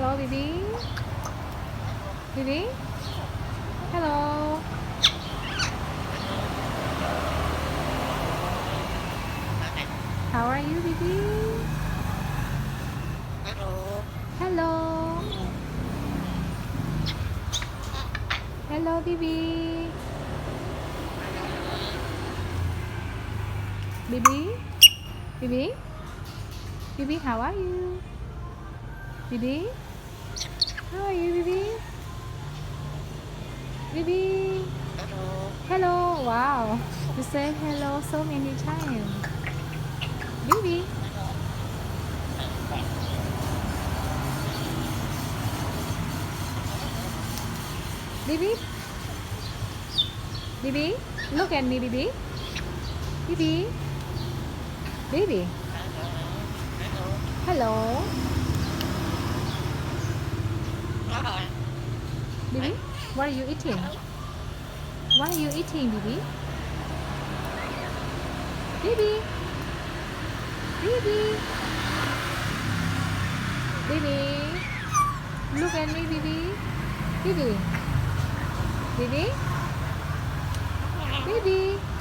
Hello, Bibi. Bibi. Hello. How are you, Bibi? Hello. Hello, Bibi. Bibi. Bibi. Bibi, how are you? Bibi. How are you, Bibi? Bibi. Hello. Wow. You said hello so many times. Bibi. Bibi. Bibi. Look at me, Bibi. Bibi. Bibi. Hello. Bibi. What are you eating? What are you eating, Bibi? Bibi. Bibi. Bibi. Look at me, Bibi. Bibi. Bibi. Bibi.